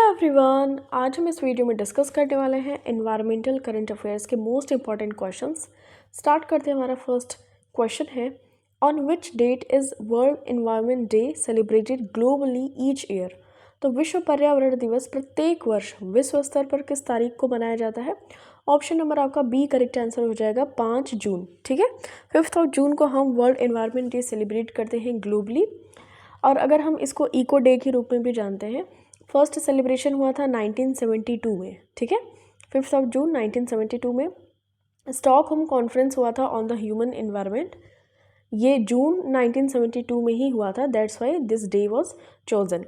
Everyone, आज हम इस वीडियो में डिस्कस करने वाले हैं एनवायरमेंटल करंट अफेयर्स के मोस्ट इंपॉर्टेंट क्वेश्चंस। स्टार्ट करते हैं। हमारा फर्स्ट क्वेश्चन है, on which that is world environment day celebrated globally each year. तो विश्व पर्यावरण दिवस प्रत्येक वर्ष विश्व स्तर पर किस तारीख को मनाया जाता है? ऑप्शन नंबर आपका बी करेक्ट आंसर हो जाएगा 5 जून। ठीक है, 5 जून को हम वर्ल्ड एनवायरनमेंट डे सेलिब्रेट करते हैं ग्लोबली। और अगर हम इसको इको डे के रूप में भी जानते हैं, फर्स्ट सेलिब्रेशन हुआ था 1972 में। ठीक है, 5 जून 1972 में स्टॉकहोम कॉन्फ्रेंस हुआ था ऑन द ह्यूमन एनवायरनमेंट। ये जून 1972 में ही हुआ था, that's why this day was chosen.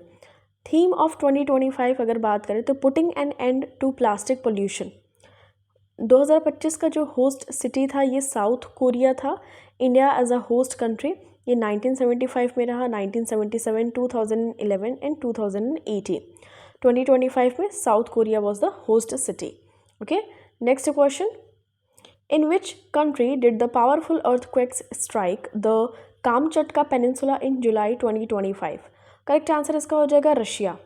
Theme of 2025 अगर बात करें तो putting an end to plastic pollution. 2025 का जो होस्ट सिटी था ये साउथ कोरिया था। India as a host country ये 1975 में रहा, 1977, 2011 एंड 2018। 2025 में south Korea was the host city. Okay, next question, in which country did the powerful earthquakes strike the Kamchatka peninsula in July 2025? Correct answer इसका हो जाएगा Russia.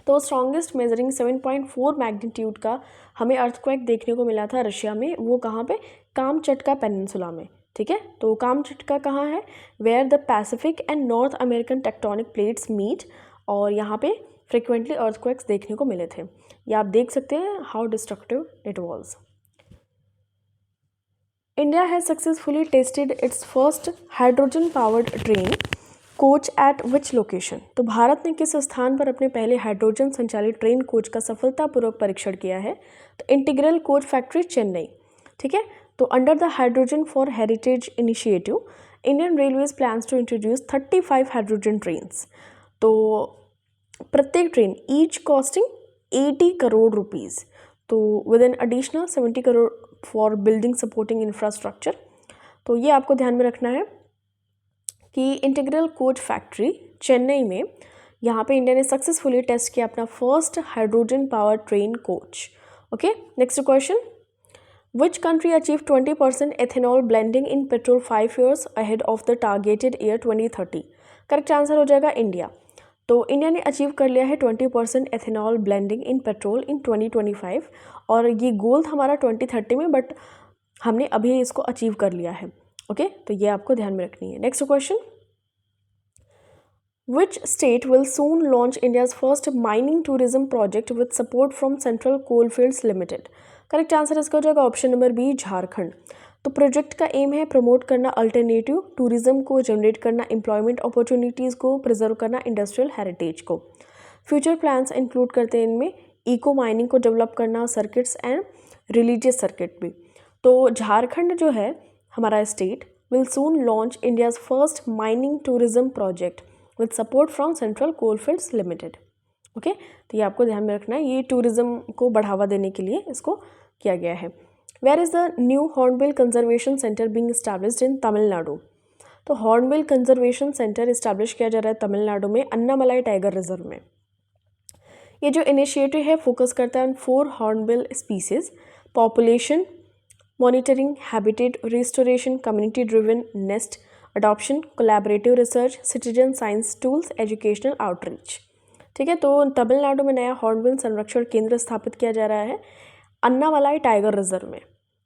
तो strongest measuring 7.4 magnitude का हमें अर्थक्वेक देखने को मिला था रशिया में। वो कहाँ पे? कामचटका पेनिनसुला में। ठीक है, तो कामचटका कहाँ है? Where the Pacific and North American tectonic plates meet, और यहाँ पे फ्रिक्वेंटली अर्थक्वेक्स देखने को मिले थे। ये आप देख सकते हैं how destructive it was. India has successfully tested it's first hydrogen powered train coach at which location. तो भारत ने किस स्थान पर अपने पहले हाइड्रोजन संचालित ट्रेन कोच का सफलतापूर्वक परीक्षण किया है? तो इंटीग्रल कोच फैक्ट्री चेन्नई। ठीक है, तो under the hydrogen for heritage initiative Indian railways plans to introduce 35 hydrogen trains. तो प्रत्येक train each costing 80 crore rupees, तो with an additional 70 crore for building supporting infrastructure. तो ये आपको ध्यान में रखना है कि इंटीग्रल कोच फैक्ट्री चेन्नई में यहाँ पे इंडिया ने सक्सेसफुली टेस्ट किया अपना first hydrogen power train coach. Okay, next question, which country achieve 20% ethanol blending in petrol 5 years ahead of the targeted year 2030? Correct answer हो जाएगा इंडिया। तो इंडिया ने अचीव कर लिया है 20% एथेनॉल ब्लेंडिंग इन पेट्रोल इन 2025, और ये गोल था हमारा 2030 में, बट हमने अभी इसको अचीव कर लिया है। ओके, तो ये आपको ध्यान में रखनी है। Next question, which state will soon launch India's first mining tourism project with support from central coalfields limited? Correct answer इसका हो जाएगा ऑप्शन नंबर बी झारखंड। तो प्रोजेक्ट का एम है प्रमोट करना अल्टरनेटिव टूरिज्म को, जनरेट करना एम्प्लॉयमेंट अपॉर्चुनिटीज़ को, प्रिजर्व करना इंडस्ट्रियल हेरिटेज को। फ्यूचर प्लान्स इंक्लूड करते हैं इनमें इको माइनिंग को डेवलप करना, सर्किट्स एंड रिलीजियस सर्किट भी। तो झारखंड जो है हमारा state will soon launch India's first mining tourism project with support from central coalfields limited. Okay, तो ये आपको ध्यान में रखना है, ये टूरिज्म को बढ़ावा देने के लिए इसको किया गया है। Where is the new hornbill conservation centre being established in Tamil Nadu? तो हॉर्नबिल कंजर्वेशन सेंटर इस्टेब्लिश किया जा रहा है तमिलनाडु में अन्नामलाई टाइगर रिजर्व में। ये जो इनिशिएटिव है फोकस करता है 4 hornbill species, population monitoring, habitat restoration, community driven nest adoption, collaborative research, citizen science tools, educational outreach. ठीक है, तो तमिलनाडु में नया हॉर्नबिल संरक्षण केंद्र स्थापित किया जा रहा है अन्नामलाई टाइगर रिजर्व में।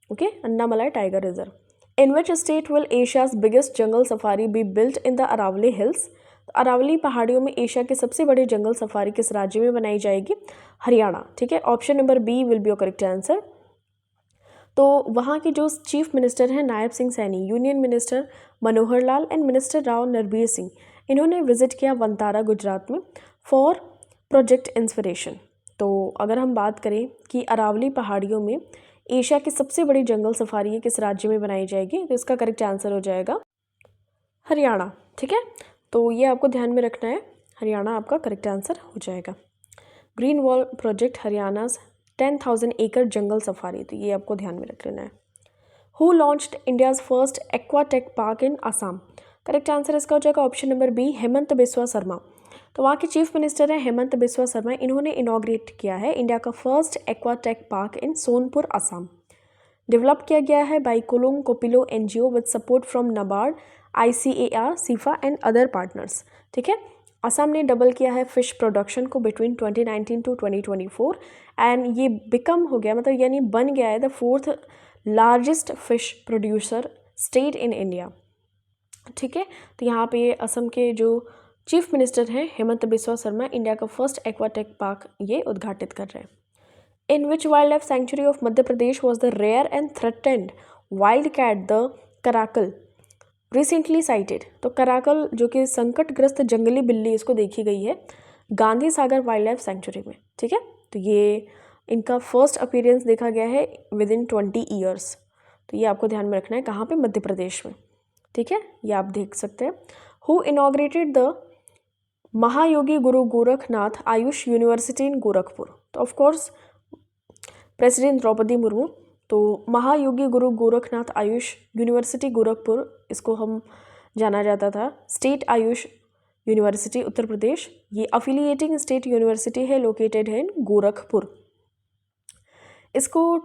Okay, Annamalai tiger reserve. In which state will Asia's biggest jungle safari be built in the Aravalli hills? Aravalli पहाड़ियों में एशिया के सबसे बड़े जंगल सफारी किस राज्य में बनाई जाएगी? हरियाणा। ठीक है, option number B will be your correct answer. तो वहाँ के जो चीफ मिनिस्टर हैं Nayab Singh Saini, union minister Manohar Lal and minister Rao Narbir Singh, इन्होंने विजिट किया वंतारा गुजरात में फॉर प्रोजेक्ट इंस्पिरेशन। तो अगर हम बात करें कि अरावली पहाड़ियों में एशिया की सबसे बड़ी जंगल सफारी किस राज्य में बनाई जाएगी, तो इसका करेक्ट आंसर हो जाएगा हरियाणा। ठीक है, तो ये आपको ध्यान में रखना है, हरियाणा आपका करेक्ट आंसर हो जाएगा। ग्रीन वॉल प्रोजेक्ट हरियाणा 10,000 एकड़ जंगल सफारी, तो ये आपको ध्यान में रख लेना है। Who launched India's first aquatech park in Assam? Correct answer इसका हो जाएगा option number B Himanta Biswa Sarma. तो वहाँ के चीफ मिनिस्टर हैं हेमंत बिस्वा शर्मा, इन्होंने इनॉग्रेट किया है इंडिया का first aquatech park in Sonpur Assam. Develop किया गया है by Kolong Kopili NGO with support from NABARD, ICAR, SIFA and other partners. ठीक है, असम ने डबल किया है फिश प्रोडक्शन को बिटवीन 2019 टू 2024 एंड ये बिकम हो गया, मतलब यानी बन गया है the 4th largest fish producer state in India. ठीक है, तो यहाँ पे असम के जो चीफ मिनिस्टर हैं हेमंत बिस्वा शर्मा इंडिया का फर्स्ट एक्वाटेक पार्क ये उद्घाटित कर रहे हैं। In which wild life sanctuary of Madhya Pradesh was the rare and threatened wild cat the caracal recently sighted. तो कराकल जो कि संकटग्रस्त जंगली बिल्ली, इसको देखी गई है Gandhi Sagar wild life sanctuary में। ठीक है, तो ये इनका फर्स्ट अपीयरेंस देखा गया है विद इन 20 ईयर्स। तो ये आपको ध्यान में रखना है, कहाँ पे, मध्य प्रदेश में। ठीक है, ये आप देख सकते हैं। हु इनॉग्रेटेड द महायोगी गुरु गोरखनाथ आयुष यूनिवर्सिटी इन गोरखपुर। तो ऑफकोर्स प्रेसिडेंट द्रौपदी मुर्मू। तो महायोगी गुरु गोरखनाथ आयुष यूनिवर्सिटी गोरखपुर, इसको हम जाना जाता था स्टेट आयुष यूनिवर्सिटी उत्तर प्रदेश। ये अफिलिएटिंग स्टेट यूनिवर्सिटी है, लोकेटेड है इन गोरखपुर। इसको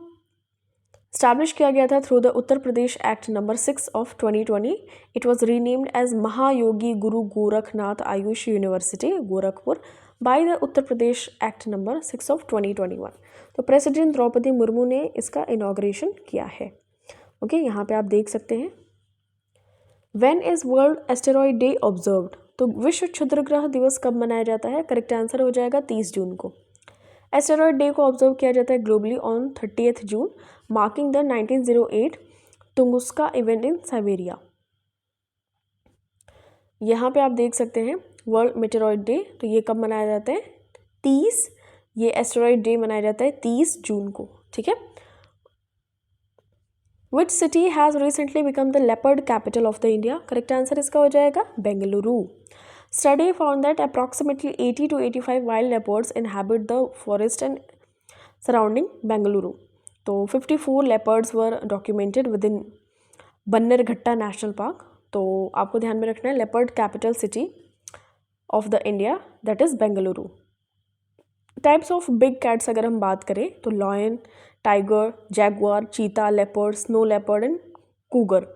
स्टैब्लिश किया गया था through the Uttar Pradesh act number 6 of 2020। It was renamed as Mahayogi Guru Gorakhnath Ayush university Gorakhpur by the Uttar Pradesh act number 6 of 2021। तो प्रेसिडेंट द्रौपदी मुर्मू ने इसका इनॉग्रेशन किया है। ओके, यहाँ पे आप देख सकते हैं। When is world asteroid day observed. तो विश्व क्षुद्रग्रह दिवस कब मनाया जाता है? करेक्ट आंसर हो जाएगा 30 जून को। एस्टेरॉयड डे को ऑब्जर्व किया जाता है globally on 30th June, marking the 1908 Tunguska event in Siberia. यहाँ पे आप देख सकते हैं वर्ल्ड मेटेरॉयड डे, तो ये कब मनाया जाता है? 30, ये एस्टेरॉयड डे मनाया जाता है 30 जून को। ठीक है। Which city has recently become the leopard capital of the India? Correct answer इसका हो जाएगा Bengaluru. Study found that approximately 80 to 85 wild leopards inhabit the forest and surrounding Bengaluru. तो 54 leopards were documented within Bannerghatta national park. तो आपको ध्यान में रखना है leopard capital city of the India that is Bengaluru. Types of big cats अगर हम बात करें तो लॉयन, टाइगर, जैगुआर, चीता, leopard, snow leopard and Cougar.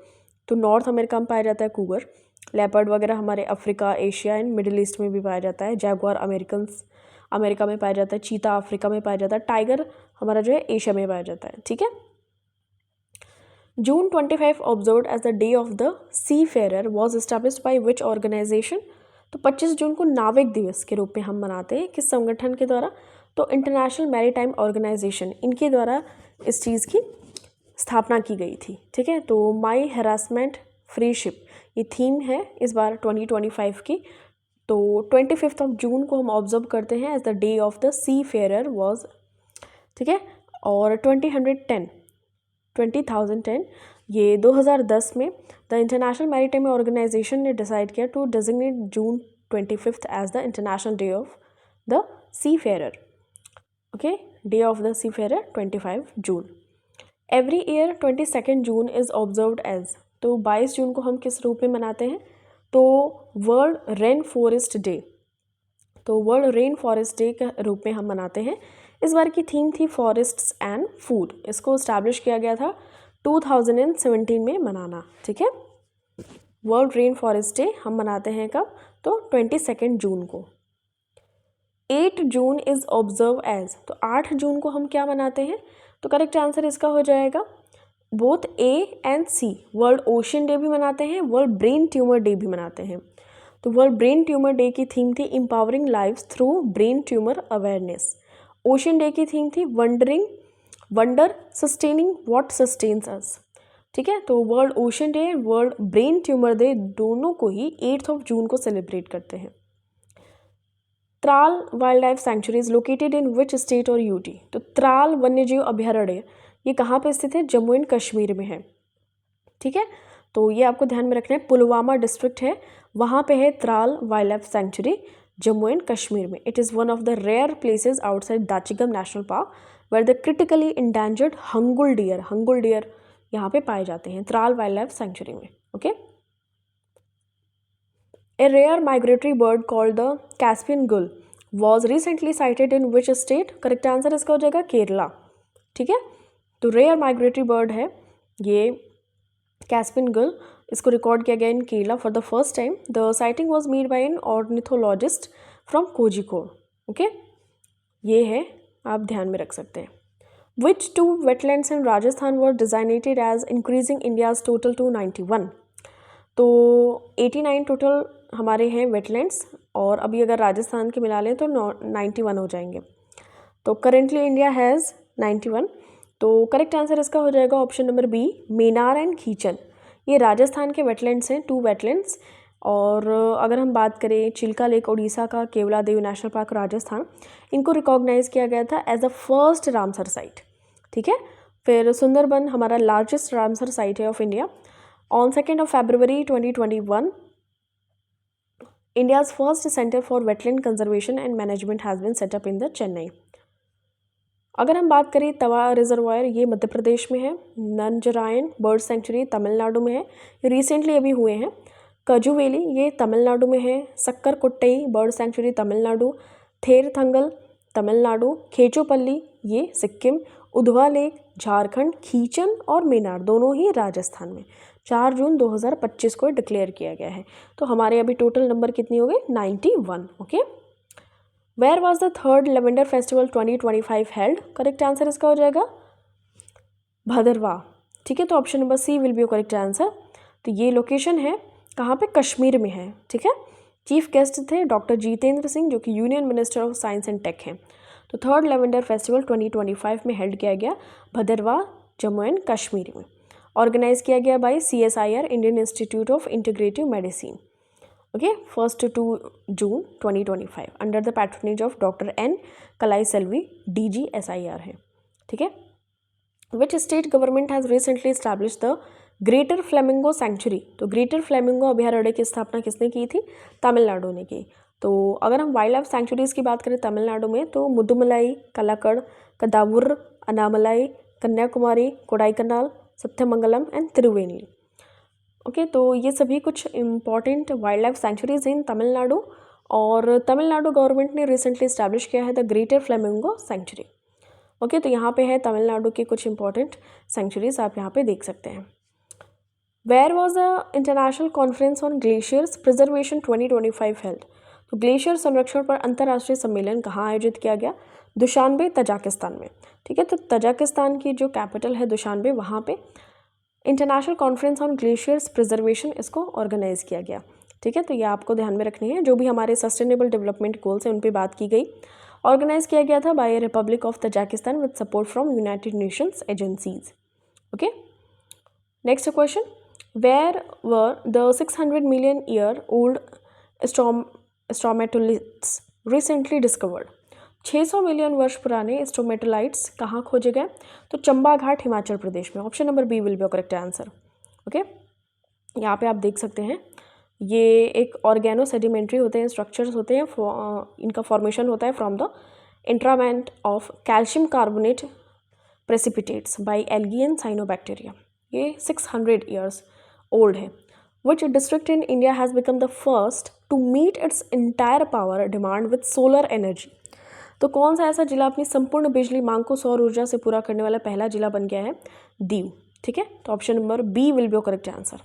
तो नॉर्थ अमेरिका में पाया जाता है कूगर। लेपर्ड वगैरह हमारे Africa, Asia and middle east में भी पाया जाता है। जैगुआर अमेरिका में पाया जाता है। चीता अफ्रीका में पाया जाता है। टाइगर हमारा जो है एशिया में पाया जाता है। ठीक है। June 25 observed as the day of the seafarer was established by which organisation? तो 25 जून को नाविक दिवस के रूप में हम मनाते हैं। किस संगठन के द्वारा? तो इंटरनेशनल मैरीटाइम ऑर्गेनाइजेशन, इनके द्वारा इस चीज़ की स्थापना की गई थी। ठीक है। तो माई हैरासमेंट फ्री शिप ये थीम है इस बार 2025 की। तो 25 जून को हम ऑब्जर्व करते हैं as the day of the seafarer was. ठीक है। और 2010 ये 2010 में द इंटरनेशनल मैरीटाइम ऑर्गेनाइजेशन ने डिसाइड किया to designate June 25 as the international day of the seafarer. Okay, day of the seafarer 25 June. Every year 22 June is observed as. तो 22 जून को हम किस रूप में मनाते हैं? तो वर्ल्ड रेन फॉरेस्ट डे। तो वर्ल्ड रेन फॉरेस्ट डे के रूप में हम मनाते हैं। इस बार की थीम थी फॉरेस्ट्स एंड फूड। इसको इस्टेब्लिश किया गया था 2017 में मनाना। ठीक है। वर्ल्ड रेन फॉरेस्ट डे हम मनाते हैं कब? तो 22 जून को। 8 जून इज ऑब्जर्व एज। तो 8 जून को हम क्या मनाते हैं? तो करेक्ट आंसर इसका हो जाएगा both A and C. World ocean day भी मनाते हैं, वर्ल्ड ब्रेन ट्यूमर डे भी मनाते हैं। तो वर्ल्ड ब्रेन ट्यूमर डे की थीम थी empowering lives through brain tumour awareness. Ocean day की थीम थी वंडर सस्टेनिंग व्हाट सस्टेन्स अस। ठीक है। तो world ocean day, world brain tumour day दोनों को ही 8 जून को सेलिब्रेट करते हैं। Tral wild life sanctuary is located in which state और यूटी? तो त्राल वन्यजीव अभयारण्य ये कहाँ पे स्थित है? जम्मू एंड कश्मीर में है। ठीक है। तो ये आपको ध्यान में रखना है, पुलवामा डिस्ट्रिक्ट है, वहाँ पे है Tral wild life sanctuary Jammu and Kashmir में। It is one of the rare places outside Dachigam national park where the critically endangered hangul deer यहाँ पे पाए जाते हैं त्राल वाइल्ड लाइफ सेंचुरी में। Okay. A rare migratory bird called the Caspian gull was recently sighted in which state? Correct answer इसका हो जाएगा केरला। ठीक है। तो रेयर माइग्रेटरी बर्ड है ये कैस्पियन गुल, इसको रिकॉर्ड किया गया in Kerala for the first time. The sighting was made by an ornithologist from Kozhikode. Okay, ये है, आप ध्यान में रख सकते हैं. Which two wetlands in Rajasthan were designated as increasing India's total to 91? तो 89 टोटल हमारे हैं वेटलैंड्स, और अभी अगर राजस्थान के मिला लें तो 91 हो जाएंगे. तो करेंटली इंडिया हैज़ 91. तो करेक्ट आंसर इसका हो जाएगा option number B, Menar and Khichan. ये राजस्थान के वेटलैंड्स हैं, 2 वेटलैंड्स. और अगर हम बात करें चिल्का लेक उड़ीसा का, केवलादेव नेशनल पार्क राजस्थान, इनको रिकॉग्नाइज किया गया था as the first Ramsar site. ठीक है. फिर सुंदरबन हमारा लार्जेस्ट रामसर साइट है of India. On 2 February 2021 India's first centre for wetland conservation and management has been set up in the Chennai. अगर हम बात करें तवा रिजर्वायर, ये मध्य प्रदेश में है. नंजरायन बर्ड सेंचुरी तमिलनाडु में है, ये रिसेंटली अभी हुए हैं. कजुवेली ये तमिलनाडु में है. सक्कर कोट्टई बर्ड सेंचुरी तमिलनाडु. थेरथंगल तमिलनाडु. खेचोपल्ली ये सिक्किम. उधवा लेक झारखंड. खीचन और मेनार दोनों ही राजस्थान में. 4 जून 2025 को डिक्लेयर किया गया है. तो हमारे अभी टोटल नंबर कितनी हो गई? 91. Okay. Where was the third lavender festival 2025 held? Correct answer इसका हो जाएगा भदरवा. ठीक है, तो option number C will be correct answer. तो ये लोकेशन है कहाँ पे? कश्मीर में है. ठीक है. चीफ गेस्ट थे डॉक्टर जितेंद्र सिंह, जो कि union minister of science and tech हैं. तो थर्ड लेवेंडर फेस्टिवल 2025 में हेल्ड किया गया भदरवा, जम्मू एंड कश्मीर में. ऑर्गेनाइज किया गया by CSIR, Indian institute of integrative medicine. Okay, 1 to 2 June 2025 under the patronage of doctor N Kalaiselvi, DG SIR है. ठीक है. Which state government has recently establish the greater flamingo sanctuary? तो greater flamingo अभयारण्य की स्थापना किसने की थी? तमिलनाडु ने की. तो अगर हम वाइल्ड लाइफ सेंचुरीज़ की बात करें तमिलनाडु में, तो मुदुमलाई, कलाकड़, कदावुर, अनामलाई, कन्याकुमारी, कोडाईकनाल, सत्यमंगलम एंड तिरुवेनी. ओके, तो ये सभी कुछ important wildlife sanctuaries in Tamil Nadu, और तमिलनाडु गवर्नमेंट ने रिसेंटली इस्टेब्लिश किया है the greater flamingo sanctuary. Okay, तो यहाँ पे है तमिलनाडु के कुछ इंपॉर्टेंट सेंचुरीज, आप यहाँ पे देख सकते हैं. Where was the international conference on glaciers preservation 2025 held? तो ग्लेशियर संरक्षण पर अंतर्राष्ट्रीय सम्मेलन कहाँ आयोजित किया गया? दुशानबे, तजाकिस्तान में. ठीक है, तो तजाकिस्तान की जो कैपिटल है दुशानबे, वहाँ पे international conference on glaciers preservation इसको ऑर्गेनाइज किया गया. ठीक है, तो ये आपको ध्यान में रखनी है. जो भी हमारे सस्टेनेबल डेवलपमेंट गोल्स हैं उन पे बात की गई. ऑर्गेनाइज किया गया था by republic of Tajikistan with support from United Nations agencies. Okay, next question. Where were the 600 million year old stromatolites recently discovered? 600 million वर्ष पुराने स्ट्रोमेटोलाइट्स कहाँ खोजे गए? तो चंबा घाट, हिमाचल प्रदेश में. Option number B will be correct answer. Okay, यहाँ पे आप देख सकते हैं, ये एक ऑर्गेनो सेडिमेंट्री होते हैं, स्ट्रक्चर्स होते हैं. इनका फॉर्मेशन होता है from the entrapment of calcium carbonate precipitates by algae and cyanobacteria. ये 600 ईयर्स ओल्ड है. Which district in India has become the first to meet its entire power demand with solar energy? तो कौन सा ऐसा जिला अपनी संपूर्ण बिजली मांग को सौर ऊर्जा से पूरा करने वाला पहला जिला बन गया है? दीव. ठीक है, तो option number B will be correct answer.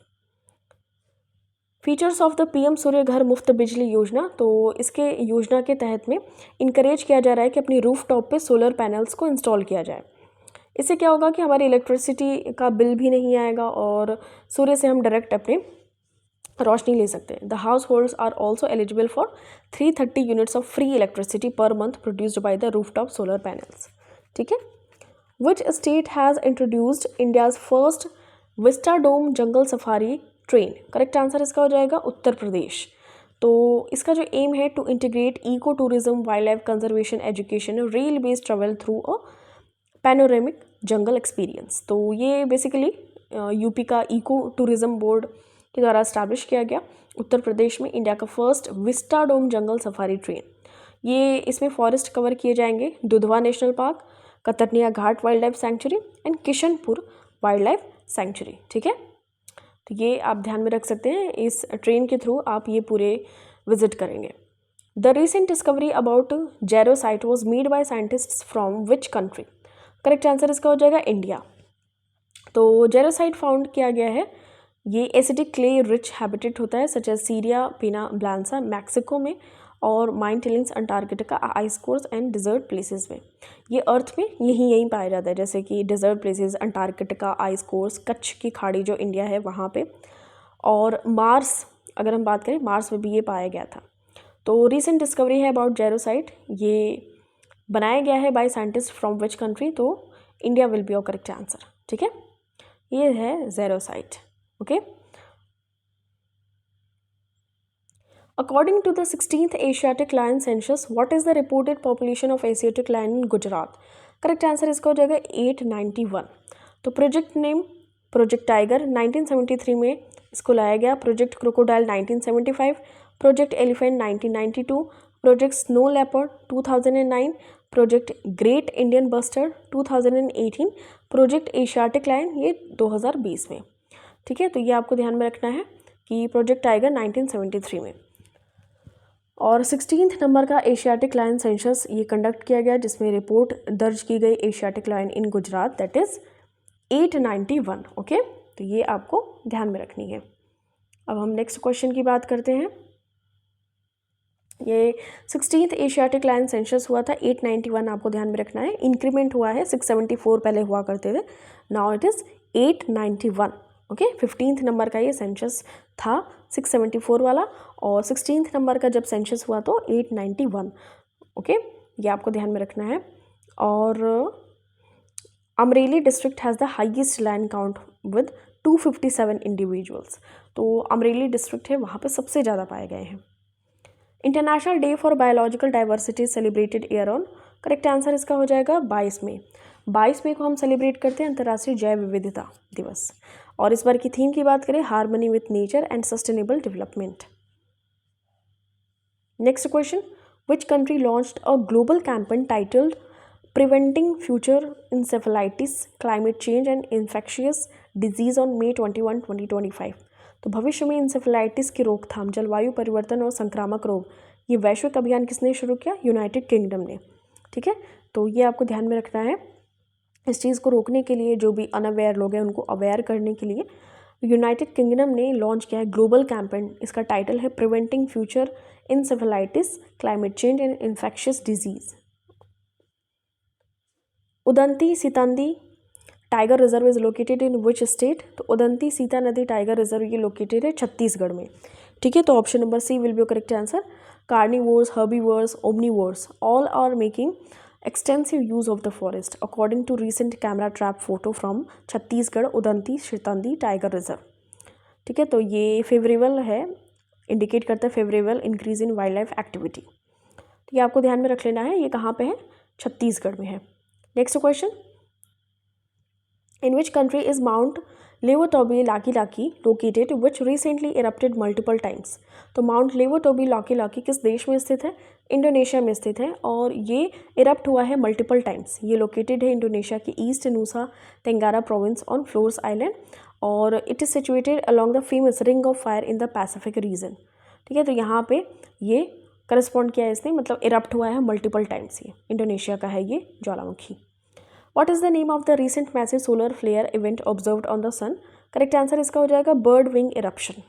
Features of the PM Surya Ghar Muft बिजली योजना. तो इसके योजना के तहत में इनकरेज किया जा रहा है कि अपनी रूफटॉप पे सोलर पैनल्स को इंस्टॉल किया जाए. इससे क्या होगा कि हमारी इलेक्ट्रिसिटी का बिल भी नहीं आएगा और सूर्य से हम डायरेक्ट अपने रोशनी ले सकते हैं. The households are also eligible for 330 units of free electricity per month produced by the rooftop solar panels. ठीक है. Which state has introduced India's first vistadome jungle safari train? Correct answer इसका हो जाएगा उत्तर प्रदेश. तो इसका जो aim है to integrate eco tourism, wildlife conservation, education, rail based travel through a panoramic jungle experience. तो ये बेसिकली यूपी का इको टूरिज्म बोर्ड के द्वारा इस्टेब्लिश किया गया. उत्तर प्रदेश में इंडिया का first vistadome jungle safari train. ये इसमें फॉरेस्ट कवर किए जाएंगे. Dudhwa national park, Katarniya Ghat wild life sanctuary and Kishanpur wild life sanctuary. ठीक है, तो ये आप ध्यान में रख सकते हैं. इस ट्रेन के थ्रू आप ये पूरे विजिट करेंगे. The recent discovery about jarosite was made by scientists from which country? Correct answer इसका हो जाएगा इंडिया. तो जेरोसाइट फाउंड किया गया है ये एसिडिक क्ले रिच हैबिटेट होता है सच एज सीरिया पिना ब्लांसा मैक्सिको में और mine tailings Antarctica ice cores and desert places में। ये अर्थ में यहीं पाया जाता है, जैसे कि desert places Antarctica ice cores, Kutch की खाड़ी जो इंडिया है वहाँ पे, और मार्स अगर हम बात करें मार्स में भी ये पाया गया था। तो रीसेंट डिस्कवरी है अबाउट जेरोसाइट, ये बनाया गया है by scientist from which country, तो India will be your correct answer. ठीक है, ये है jarosite. Okay, according to the 16th Asiatic lion census what is the reported population of Asiatic lion in Gujarat? Correct answer इसका हो जाएगा 891। तो project name project tiger 1973 में इसको लाया गया, project crocodile 1975, project elephant 1992, project snow leopard 2009, project great Indian bustard 2018, project Asiatic lion ये 2020 में। ठीक है, तो ये आपको ध्यान में रखना है कि प्रोजेक्ट टाइगर 1973 में। और 16th नंबर का एशियाटिक लायन सेंसस ये कंडक्ट किया गया जिसमें रिपोर्ट दर्ज की गई Asiatic lion in Gujarat that is 891। Okay, तो ये आपको ध्यान में रखनी है। अब हम नेक्स्ट क्वेश्चन की बात करते हैं। ये 16th एशियाटिक लायन सेंसस हुआ था, 891 आपको ध्यान में रखना है। इंक्रीमेंट हुआ है, 674 पहले हुआ करते थे, now it is 891। Okay, 15th number का ये सेंसस था 674 वाला, और 16th नंबर का जब सेंसस हुआ तो 891। ओके, ये आपको ध्यान में रखना है। और Amreli district has the highest land count with 257 individuals. तो अमरेली डिस्ट्रिक्ट है वहाँ पे सबसे ज़्यादा पाए गए हैं। International day for biological diversity celebrated year on? Correct answer इसका हो जाएगा 22 मई। 22 मई को हम सेलिब्रेट करते हैं अंतर्राष्ट्रीय जैव विविधता दिवस। और इस बार की थीम की बात करें harmony with nature and sustainable development. Next question, which country launched a global campaign titled preventing future encephalitis climate change and infectious disease on May 21, 2025? तो भविष्य में इंसेफेलाइटिस की रोकथाम, जलवायु परिवर्तन और संक्रामक रोग, ये वैश्विक अभियान किसने शुरू किया? यूनाइटेड किंगडम ने। ठीक है, तो ये आपको ध्यान में रखना है। इस चीज़ को रोकने के लिए जो भी अनअवेयर लोग हैं उनको अवेयर करने के लिए यूनाइटेड किंगडम ने लॉन्च किया है ग्लोबल कैंपेन। इसका टाइटल है preventing future encephalitis climate change and infectious disease. Udanti Sitanadi tiger reserve is located in which state? तो उदंती सीता नदी टाइगर रिजर्व ये लोकेटेड है छत्तीसगढ़ में। ठीक है, तो option number C will be correct answer. Carnivores, herbivores, omnivores all are making extensive use of the forest according to recent camera trap photo from Chhattisgarh Udanti Sitanadi tiger reserve. ठीक है, तो ये फेवरेबल है, इंडिकेट करता है favourable increase in wild life activity. तो ये आपको ध्यान में रख लेना है, ये कहाँ पे है? छत्तीसगढ़ में है। Next question, in which country is mount Lewotobi Laki Laki located which recently erupted multiple times? तो माउंट लेवोटोबी लाकी लाकी किस देश में स्थित है? इंडोनेशिया में स्थित है, और ये इरप्ट हुआ है मल्टीपल टाइम्स। ये लोकेटेड है इंडोनेशिया की east Nusa Tenggara province on Flores island, और it is situated along the famous ring of fire in the Pacific region. ठीक है, तो यहाँ पे ये करस्पॉन्ड किया है इसने, मतलब इरप्ट हुआ है मल्टीपल टाइम्स। ये इंडोनेशिया का है ये ज्वालामुखी। What is the name of the recent massive solar flare event observed on the sun? Correct answer इसका हो जाएगा बर्ड विंग इरप्शन।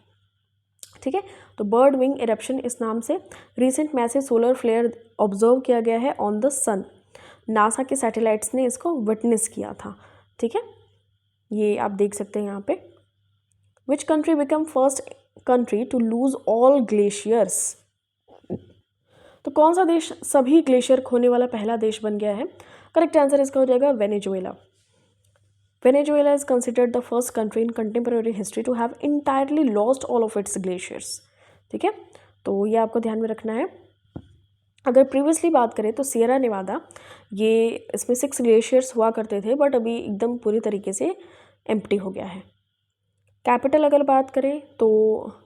ठीक है, तो बर्ड विंग इरप्शन इस नाम से recent massive solar flare observe किया गया है ऑन द सन। नासा के सैटेलाइट्स ने इसको विटनेस किया था। ठीक है, ये आप देख सकते हैं यहाँ पे। Which country become first country to lose all glaciers? तो कौन सा देश सभी ग्लेशियर खोने वाला पहला देश बन गया है? करेक्ट आंसर इसका हो जाएगा Venezuela. Venezuela is considered the first country in contemporary history to have entirely lost all of its glaciers. ठीक है, तो ये आपको ध्यान में रखना है। अगर प्रीवियसली बात करें तो सियरा नेवादा, ये इसमें 6 ग्लेशियर्स हुआ करते थे, बट अभी एकदम पूरी तरीके से एम्प्टी हो गया है। कैपिटल अगर बात करें तो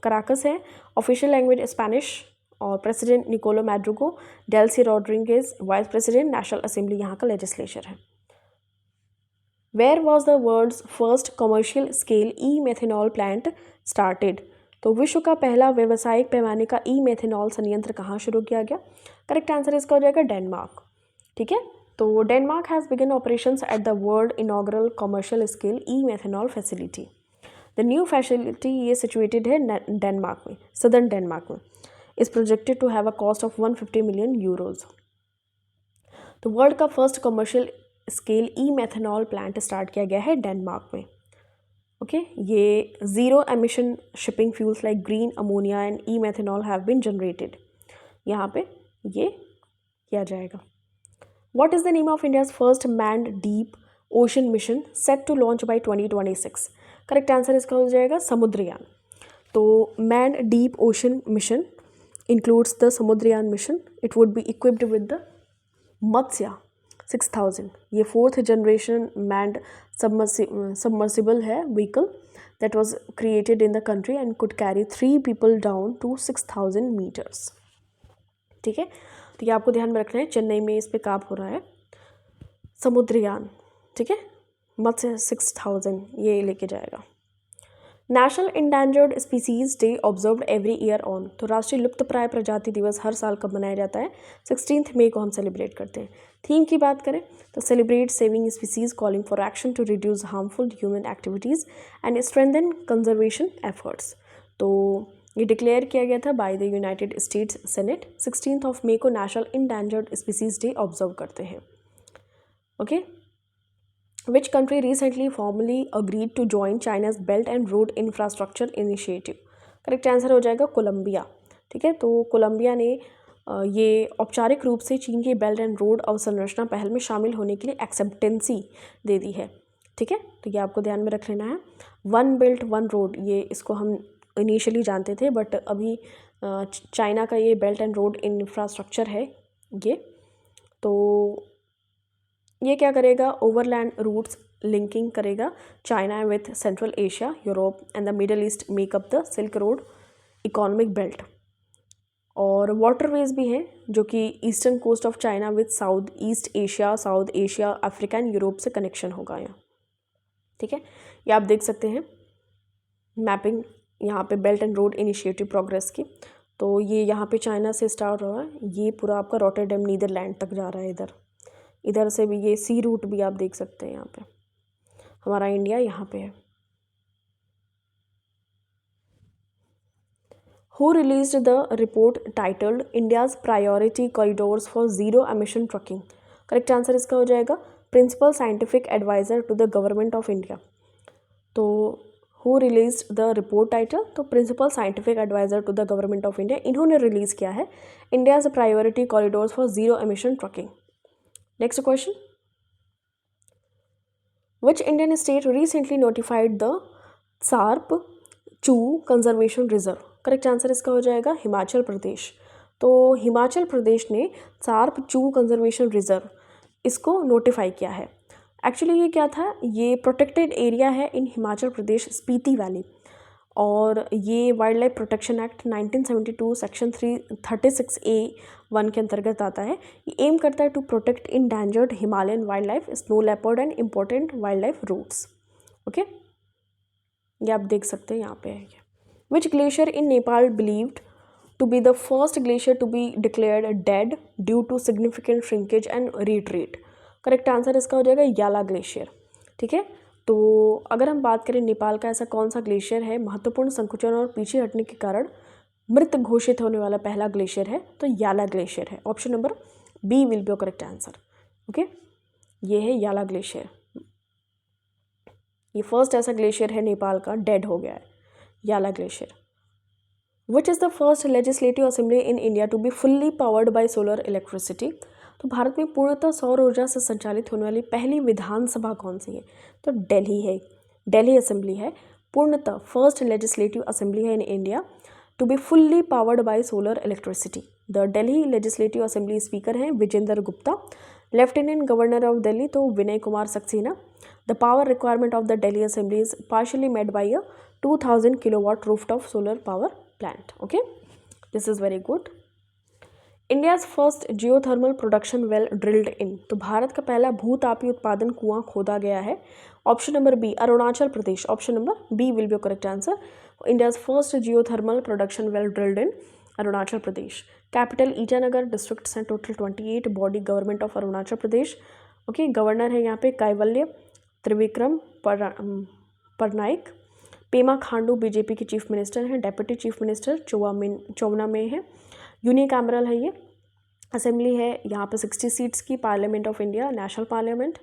कराकस है, ऑफिशियल लैंग्वेज स्पेनिश, और president Nicolas Maduro Delcy Rodriguez vice president, national assembly यहाँ का लेजिस्लेचर है। Where was the world's first commercial scale e methanol plant started? तो विश्व का पहला व्यावसायिक पैमाने का ई मेथेनॉल संयंत्र कहाँ शुरू किया गया? करेक्ट आंसर इसका हो जाएगा डेनमार्क। ठीक है, तो Denmark has begun operations at the world inaugural commercial scale e methanol facility. The new facility ये सिचुएटेड है डेनमार्क में, सदर्न डेनमार्क में. Is projected to have a cost of 150 million euros. तो वर्ल्ड का first commercial scale e methanol plant start किया गया है Denmark में. ओके ये zero emission shipping fuels like green ammonia and e methanol have been generated. यहाँ पे ये किया जाएगा. What is the name of India's first manned deep ocean mission set to launch by 2026. Correct answer इसका हो जाएगा समुद्रयान. तो manned deep ocean mission includes the Samudrayaan mission. It would be equipped with the Matsya 6000. ये 4th generation manned submersible है vehicle that was created in the country and could carry 3 people down to 6000 meters. ठीक है, तो ये आपको ध्यान में रखना है. चेन्नई में इस पे काम हो रहा है समुद्रयान. ठीक है, मत्स्य 6000 ये लेके जाएगा. National endangered species day observed every year on. तो राष्ट्रीय लुप्तप्राय प्रजाति दिवस हर साल कब मनाया जाता है? 16 मई को हम सेलिब्रेट करते हैं. थीम की बात करें तो celebrate saving species calling for action to reduce harmful human activities and strengthen conservation efforts. तो ये डिक्लेयर किया गया था by the United States Senate. 16 मई को national endangered species day observe करते हैं. Okay Which country recently formally agreed to join China's Belt and Road Infrastructure Initiative? Correct answer हो जाएगा कोलंबिया. ठीक है, तो कोलंबिया ने ये औपचारिक रूप से चीन की बेल्ट एंड रोड अवसंरचना पहल में शामिल होने के लिए एक्सेप्टेंसी दे दी है. ठीक है, तो ये आपको ध्यान में रख लेना है. वन बेल्ट वन रोड ये इसको हम इनिशियली जानते थे, बट अभी चाइना का ये बेल्ट एंड रोड इंफ्रास्ट्रक्चर है ये. तो ये क्या करेगा? ओवरलैंड रूट्स लिंकिंग करेगा China with Central Asia, Europe and the Middle East make up the Silk Road economic belt. और वाटरवेज भी हैं जो कि eastern coast of China with South Asia, Africa and Europe से कनेक्शन होगा यहाँ. ठीक है, ये आप देख सकते हैं मैपिंग यहाँ पे belt and road initiative progress की. तो ये यहाँ पे चाइना से स्टार्ट हो रहा है, ये पूरा आपका रॉटरडैम नीदरलैंड तक जा रहा है. इधर से भी ये सी रूट भी आप देख सकते हैं. यहाँ पे हमारा इंडिया यहाँ पे है. Who released the report titled India's priority corridors for zero emission trucking. Correct answer इसका हो जाएगा principal scientific adviser to the government of India. तो who released the report title? तो principal scientific adviser to the government of India, इन्होंने release किया है India's priority corridors for zero emission trucking. Next question. Which Indian state recently notified the SARP Chu Conservation Reserve? Correct answer इसका हो जाएगा हिमाचल प्रदेश. तो हिमाचल प्रदेश ने SARP Chu Conservation Reserve इसको notify किया है. एक्चुअली ये क्या था? ये प्रोटेक्टेड एरिया है इन हिमाचल प्रदेश, स्पीति वैली. और ये wild life protection act 1972 section 336A(1) के अंतर्गत आता है. ये एम करता है to protect endangered Himalayan wild life, snow leopard and important wild life routes. Okay, ये आप देख सकते हैं यहाँ पे है. Which glacier in Nepal believed to be the first glacier to be declared dead due to significant shrinkage and retreat. Correct answer इसका हो जाएगा याला ग्लेशियर. ठीक है, तो अगर हम बात करें नेपाल का ऐसा कौन सा ग्लेशियर है महत्वपूर्ण संकुचन और पीछे हटने के कारण मृत घोषित होने वाला पहला ग्लेशियर है, तो याला ग्लेशियर है. Option number B will be correct answer. Okay, ये है याला ग्लेशियर. ये फर्स्ट ऐसा ग्लेशियर है नेपाल का डेड हो गया है, Yala glacier. Which is the first legislative assembly in India to be fully powered by solar electricity. तो भारत में पूर्णतः सौर ऊर्जा से संचालित होने वाली पहली विधानसभा कौन सी है? तो दिल्ली है. दिल्ली असेंबली है पूर्णतः फर्स्ट लेजिस्लेटिव असेंबली है in India to be fully powered by solar electricity. The Delhi legislative assembly speaker हैं Vijender Gupta. Lieutenant governor of Delhi तो Vinai Kumar Saxena. The power requirement of the Delhi assembly is partially made by a 2000 kilowatt rooftop solar power plant. Okay, this is very good. India's first geothermal production well drilled in. तो भारत का पहला भूतापी उत्पादन कुआं खोदा गया है. Option number B Arunachal Pradesh. Option number B will be correct answer. India's first geothermal production well drilled in Arunachal Pradesh. Capital Itanagar. Districts हैं total 28. Body government of Arunachal Pradesh. Okay, governor है यहाँ पे कैवल्य त्रिविक्रम परनाइक. पेमा खांडू बीजेपी की चीफ मिनिस्टर हैं। Deputy chief minister Chowna Mein है। Unicameral है ये। Assembly है यहाँ पे 60 सीट्स की, parliament of India, national parliament.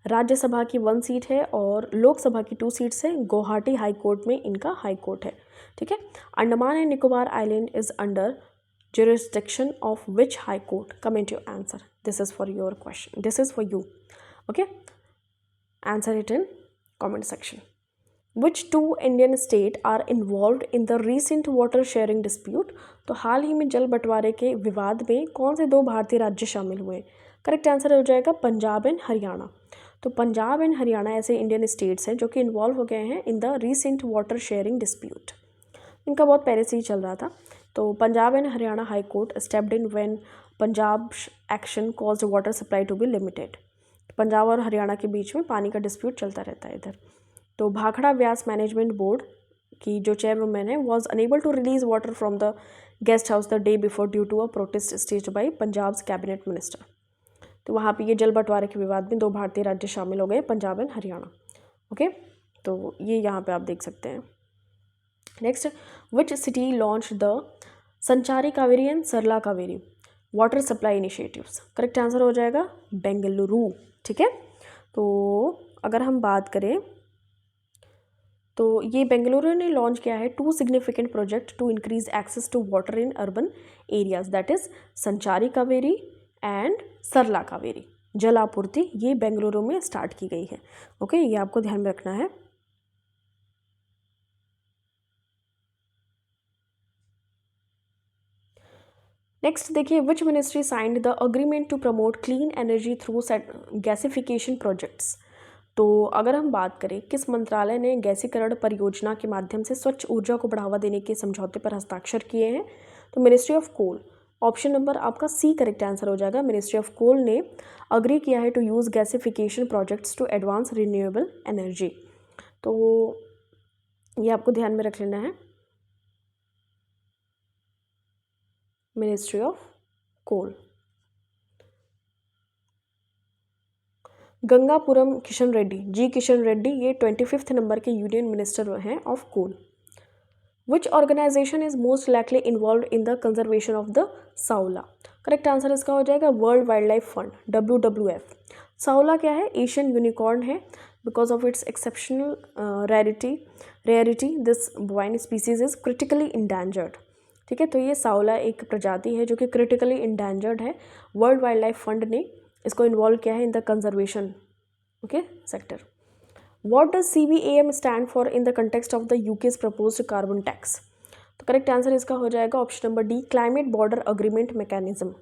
Rajya Sabha की 1 सीट है और लोकसभा की 2 सीट्स है। गुवाहाटी हाई कोर्ट में इनका हाई कोर्ट है, ठीक है। Andaman and Nicobar island is under jurisdiction of which high court? Comment your answer. This is for your question. This is for you. Okay. Answer it in comment section. Which two Indian state are involved in the recent water sharing dispute? तो हाल ही में जल बंटवारे के विवाद में कौन से 2 भारतीय राज्य शामिल हुए? करेक्ट आंसर हो जाएगा पंजाब एंड हरियाणा। तो पंजाब एंड हरियाणा ऐसे इंडियन स्टेट्स हैं जो कि इन्वॉल्व हो गए हैं in the recent water sharing dispute. इनका बहुत पहले से ही चल रहा था। तो Punjab and Haryana high court stepped in when Punjab action caused water supply to be limited. Punjab और हरियाणा के बीच में पानी का डिस्प्यूट चलता रहता है इधर। तो भाखड़ा व्यास मैनेजमेंट बोर्ड की जो चेयरवुमेन है was unable to release water from the guest house the day before due to a protest staged by Punjab cabinet minister. तो वहाँ पे ये जल बंटवारे के विवाद में 2 भारतीय राज्य शामिल हो गए, पंजाब एंड हरियाणा। ओके, तो ये यहाँ पे आप देख सकते हैं। Next, which city launch the Sanchari Kaveri and Sarala Kaveri water supply initiatives? Correct answer हो जाएगा बेंगलुरु, ठीक है। तो अगर हम बात करें तो ये बेंगलुरु ने लॉन्च किया है 2 significant project to increase access to water in urban areas, that is Sanchari Kaveri and Sarala Kaveri जल आपूर्ति। ये बेंगलुरु में स्टार्ट की गई है। ओके, ये आपको ध्यान में रखना है। नेक्स्ट देखिए, which ministry signed the agreement to promote clean energy through gasification projects? तो अगर हम बात करें किस मंत्रालय ने गैसीकरण परियोजना के माध्यम से स्वच्छ ऊर्जा को बढ़ावा देने के समझौते पर हस्ताक्षर किए हैं? तो ministry of coal. Option number आपका सी करेक्ट आंसर हो जाएगा। मिनिस्ट्री ऑफ कोल ने अग्री किया है to use gasification projects to advance renewable energy. तो ये आपको ध्यान में रख लेना है, ministry of coal. Gangapuram Kishan Reddy, G Kishan Reddy, ये 25th नंबर के यूनियन मिनिस्टर हैं of coal. Which organisation is most likely involve in the conservation of the saola? Correct answer इसका हो जाएगा world wild life fund, WWF। Saola क्या है? एशियन यूनिकॉर्न है। Because of its exceptional rarity this bovine species is critically endangered, ठीक है। तो ये साउला एक प्रजाति है जो कि क्रिटिकली इंडेंजर्ड है। वर्ल्ड वाइल्ड लाइफ फंड ने इसको इन्वॉल्व किया है in the conservation, okay, sector. What does CBAM stand for in the context of the UK's proposed carbon tax? तो करेक्ट आंसर इसका हो जाएगा option number D, climate border agreement mechanism.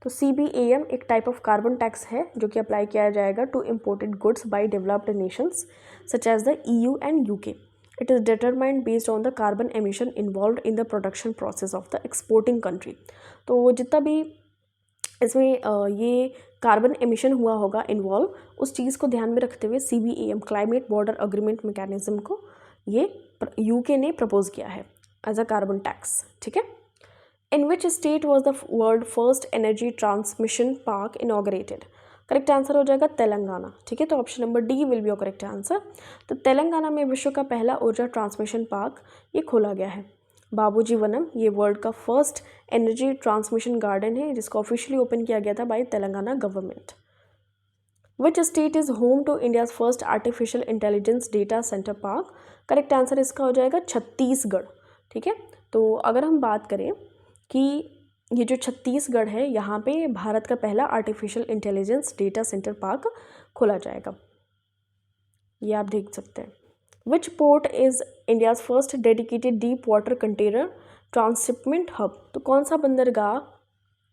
तो CBAM एक टाइप ऑफ कार्बन टैक्स है जो कि apply किया जाएगा to imported goods by developed nations such as the EU and UK। It is determined based on the carbon emission involved in the production process of the exporting country। तो जितना भी इसमें ये कार्बन एमिशन हुआ होगा involve, उस चीज़ को ध्यान में रखते हुए CBAM climate border agreement mechanism को ये UK ने प्रपोज किया है एज अ कार्बन टैक्स, ठीक है। In which state was the world first energy transmission park inaugurated? Correct answer हो जाएगा तेलंगाना, ठीक है। तो option number D will be your correct answer. तो तेलंगाना में विश्व का पहला ऊर्जा ट्रांसमिशन पार्क ये खोला गया है। बाबूजी वनम ये वर्ल्ड का फर्स्ट एनर्जी ट्रांसमिशन गार्डन है जिसको ऑफिशियली ओपन किया गया था by Telangana government. Which state is home to India's first artificial intelligence data centre park? Correct answer इसका हो जाएगा छत्तीसगढ़, ठीक है। तो अगर हम बात करें कि ये जो छत्तीसगढ़ है यहाँ पे भारत का पहला artificial intelligence data centre park खोला जाएगा, ये आप देख सकते हैं। विच port is India's first dedicated deep water container transshipment hub? तो कौन सा बंदरगाह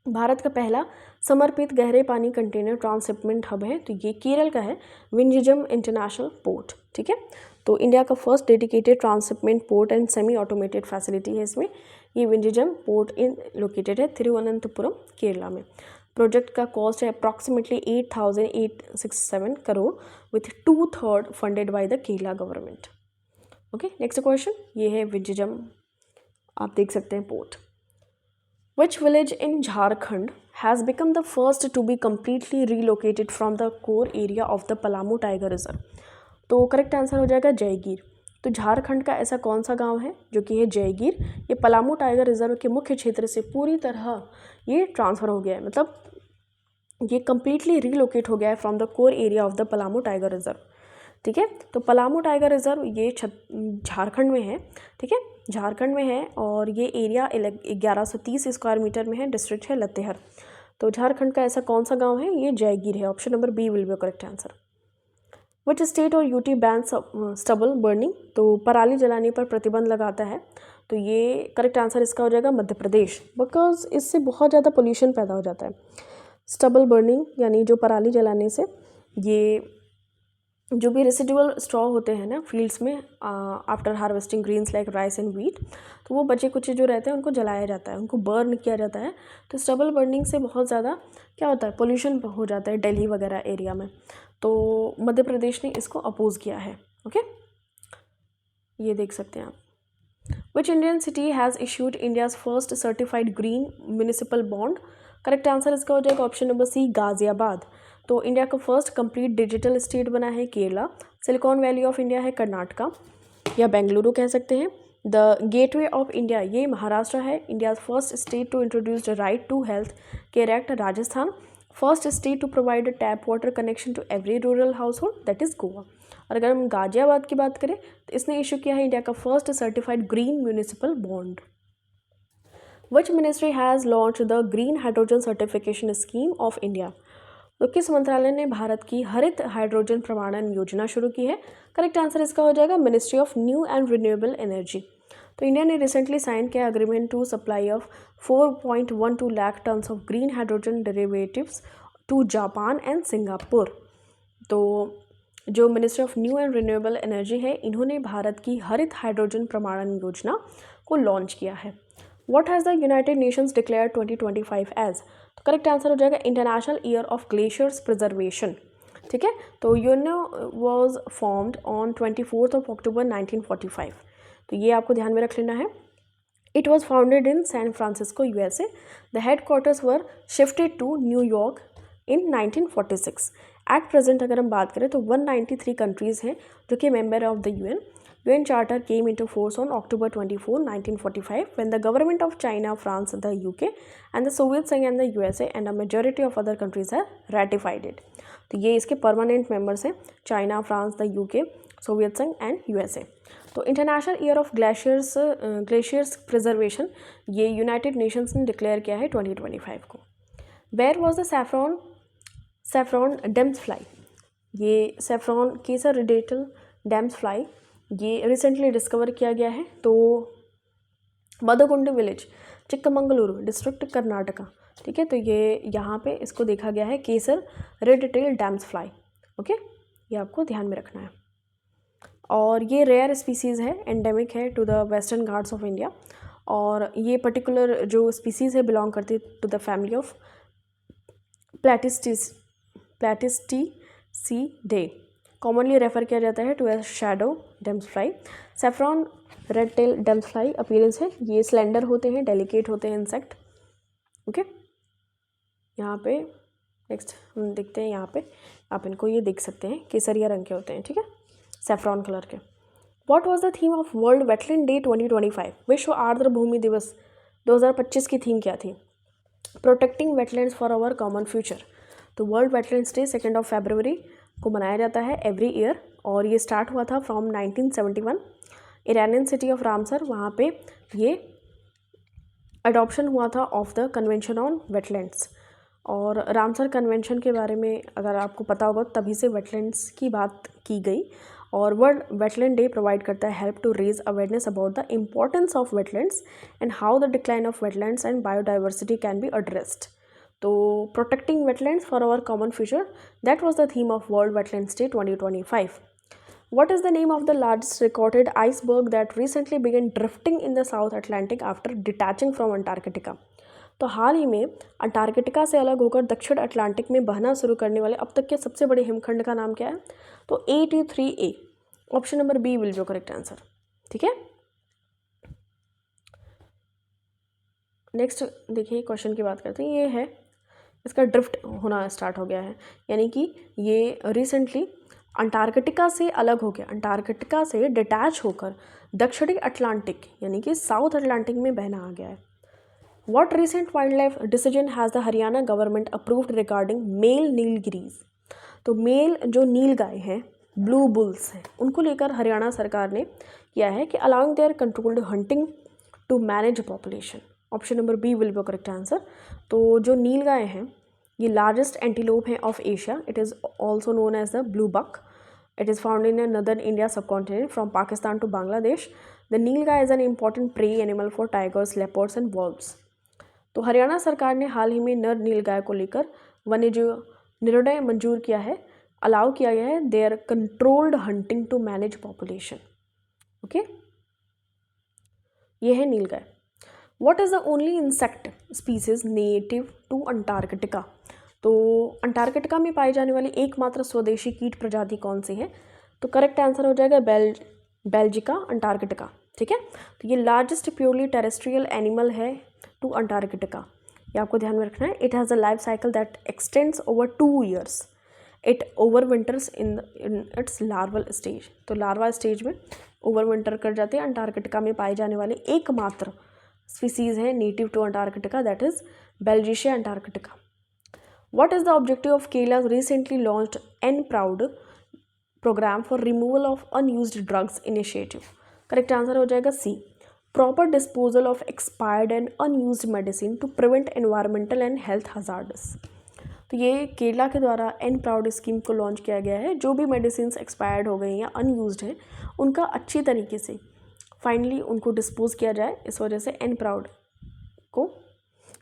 भारत का पहला समर्पित गहरे पानी कंटेनर ट्रांसशिपमेंट हब है? तो ये केरल का है, विंझिजम इंटरनेशनल पोर्ट, ठीक है। तो इंडिया का first dedicated transshipment port and semi automated facility है इसमें। ये विंझिजम पोर्ट इन लोकेटेड है तिरुवनंतपुरम केरला में। प्रोजेक्ट का कॉस्ट है approximately 8,867 crore with 2/3 funded by the Kerala government. Okay, next question ये है विंझिजम, आप देख सकते हैं port. Which village in Jharkhand has become the first to be completely relocated from the core area of the Palamu tiger reserve? तो correct answer हो जाएगा जयगीर। तो झारखंड का ऐसा कौन सा गांव है जो कि है जयगीर। ये पलामू टाइगर रिजर्व के मुख्य क्षेत्र से पूरी तरह ये ट्रांसफ़र हो गया है, मतलब ये कम्प्लीटली रीलोकेट हो गया है from the core area of the Palamu tiger reserve. ठीक है, तो पलामू टाइगर रिजर्व ये झारखंड में है। ठीक है, झारखंड में है और ये एरिया 1130 स्क्वायर मीटर में है। डिस्ट्रिक्ट है लतेहर। तो झारखंड का ऐसा कौन सा गांव है, ये जयगीर है। Option number B will be correct answer. Which state और यूटी बैन स्टबल बर्निंग, तो पराली जलाने पर प्रतिबंध लगाता है। तो ये करेक्ट आंसर इसका हो जाएगा मध्य प्रदेश, बिकॉज इससे बहुत ज़्यादा पोल्यूशन पैदा हो जाता है। स्टबल बर्निंग यानी जो पराली जलाने से ये जो भी रेसिडुअल स्ट्रॉ होते हैं ना फील्ड्स में after harvesting greens like rice and wheat, तो वो बचे कुछ जो रहते हैं उनको जलाया जाता है, उनको बर्न किया जाता है। तो स्टबल बर्निंग से बहुत ज़्यादा क्या होता है, पोल्यूशन हो जाता है दिल्ली वगैरह एरिया में। तो मध्य प्रदेश ने इसको अपोज किया है। ओके, ये देख सकते हैं आप। Which Indian city has issued India's first certified green municipal bond. Correct answer इसका हो जाएगा ऑप्शन नंबर सी गाज़ियाबाद। तो इंडिया का फर्स्ट कंप्लीट डिजिटल स्टेट बना है Kerala. Silicon valley of India है कर्नाटका या बेंगलुरु कह सकते हैं। द गेटवे ऑफ इंडिया ये महाराष्ट्र है। India's first state to introduce the right to health care act Rajasthan. First state to provide tap water connection to every rural household that is Goa. और अगर हम गाजियाबाद की बात करें तो इसने इशू किया है इंडिया का first certified green municipal bond. Which ministry has launch the green hydrogen certification scheme of India. तो किस मंत्रालय ने भारत की हरित हाइड्रोजन प्रमाणन योजना शुरू की है। करेक्ट आंसर इसका हो जाएगा ministry of new and renewable energy. तो इंडिया ने रिसेंटली साइन किया agreement to supply of 4.12 lakh tons of green hydrogen derivatives to Japan and Singapore. तो जो ministry of new and renewable energy है, इन्होंने भारत की हरित हाइड्रोजन प्रमाणन योजना को लॉन्च किया है। What has the United Nations declare 2025 as. तो करेक्ट आंसर हो जाएगा international year of glaciers preservation. ठीक है, तो यूनो वॉज फॉर्म्ड ऑन 24 अक्टूबर 1945। तो ये आपको ध्यान में रख लेना है। It was founded in San Francisco USA। The head quarters were shifted to New York in 1946। At present अगर हम बात करें तो 193 कंट्रीज़ हैं जो कि member of the UN। UN Charter came into force on October 24, 1945 when the government of China, France, the UK and the Soviet Union and the USA and a majority of other countries have ratified it। तो ये इसके permanent members हैं China, France, the UK, Soviet संघ and USA। तो international year of glaciers preservation ये United Nations ने declare किया है 2025 को। Where was the saffron damselfly. ये सैफ्रॉन केसर रिडेटल डेम्स फ्लाई ये रिसेंटली डिस्कवर किया गया है। तो मदगुंड विलेज, चिक्कमंगलुरु डिस्ट्रिक्ट, कर्नाटका। ठीक है, तो ये यहाँ पे इसको देखा गया है kesar red tail damselfly. Okay, ये आपको ध्यान में रखना है। और ये रेयर स्पीसीज़ है, एंडेमिक है to the Western Ghats of India. और ये पर्टिकुलर जो स्पीसीज़ है बिलोंग करती है to the family of Platystictidae. Commonly refer किया जाता है to a shadow damselfly. Saffron red tail damselfly appearance है, ये स्लेंडर होते हैं, डेलिकेट होते हैं इंसेक्ट। ओके, यहाँ पे नेक्स्ट हम देखते हैं, यहाँ पे आप इनको ये देख सकते हैं, केसरिया रंग के होते हैं। ठीक है, सेफ्रॉन कलर के। What was the theme of world wetland day 2025। विश्व आर्द्र भूमि दिवस 2025 की थीम क्या थी। Protecting wetlands for our common future. तो वर्ल्ड वेटलैंड्स डे 2 फरवरी को मनाया जाता है एवरी ईयर और ये स्टार्ट हुआ था from 1971। Iranian city of Ramsar, वहाँ पे ये अडॉप्शन हुआ था of the convention on wetlands. और रामसर कन्वेंशन के बारे में अगर आपको पता होगा तभी से वेटलैंड्स की बात की गई। और वर्ल्ड वेटलैंड डे प्रोवाइड करता है help to raise awareness about the importance of wetlands and how the decline of wetlands and biodiversity can be addressed. तो protecting wetlands for our common future, that was the theme of world wetlands day 2025। What is the name of the largest recorded iceberg that recently began drifting in the South Atlantic after detaching from Antarctica? तो हाल ही में Antarctica से अलग होकर दक्षिण Atlantic में बहना शुरू करने वाले अब तक के सबसे बड़े हिमखंड का नाम क्या है। तो 83A, option number B will be correct answer. ठीक है, नेक्स्ट देखिए क्वेश्चन की बात करते हैं। ये है इसका ड्रिफ्ट होना स्टार्ट हो गया है, यानी कि ये रिसेंटली अंटार्कटिका से अलग होकर, अंटार्कटिका से डिटैच होकर दक्षिणी अटलांटिक यानी कि साउथ अटलांटिक में बहना आ गया है। What recent wildlife decision has the Haryana government approved regarding male nilgais? तो मेल जो नील गाय हैं, ब्लू बुल्स हैं, उनको लेकर हरियाणा सरकार ने किया है कि allowing their controlled hunting to manage population. Option number B will be correct answer. तो जो नील गाय हैं ये लार्जेस्ट एंटीलोप है of Asia. It is also known as the blue buck. It is found in northern India subcontinent from Pakistan to Bangladesh. The nilgai is an important prey animal for tigers, leopards and wolves. तो हरियाणा सरकार ने हाल ही में नर नीलगाय को लेकर वन्यजीव निर्णय मंजूर किया है, अलाउ किया गया है there controlled hunting to manage population. Okay, ये है nilgai. What is the only insect species native to Antarctica? तो अंटार्कटिका में पाई जाने वाली एकमात्र स्वदेशी कीट प्रजाति कौन सी है? तो करेक्ट आंसर हो जाएगा बेल्जिका अंटार्कटिका। ठीक है, तो ये लार्जेस्ट प्योरली टेरेस्ट्रियल एनिमल है टू अंटार्कटिका, ये आपको ध्यान में रखना है। It has a life cycle that x tends over 2 years। It over winters in its larval stage. तो लार्वा स्टेज में ओवर विंटर कर जाते हैं। अंटार्कटिका में पाई जाने वाली एकमात्र स्पीसीज है native to Antarctica, that is Belgica antarctica. What is the objective of Kerala's recently launched N-Proud program for removal of unused drugs initiative? Correct answer हो जाएगा C. Proper disposal of expired and unused medicine to prevent environmental and health hazards. तो ये केरला के द्वारा N-Proud scheme को launch किया गया है। जो भी मेडिसिन एक्सपायर्ड हो गई या अनयूज्ड हैं उनका अच्छी तरीके से फाइनली उनको डिस्पोज किया जाए, इस वजह से N-Proud को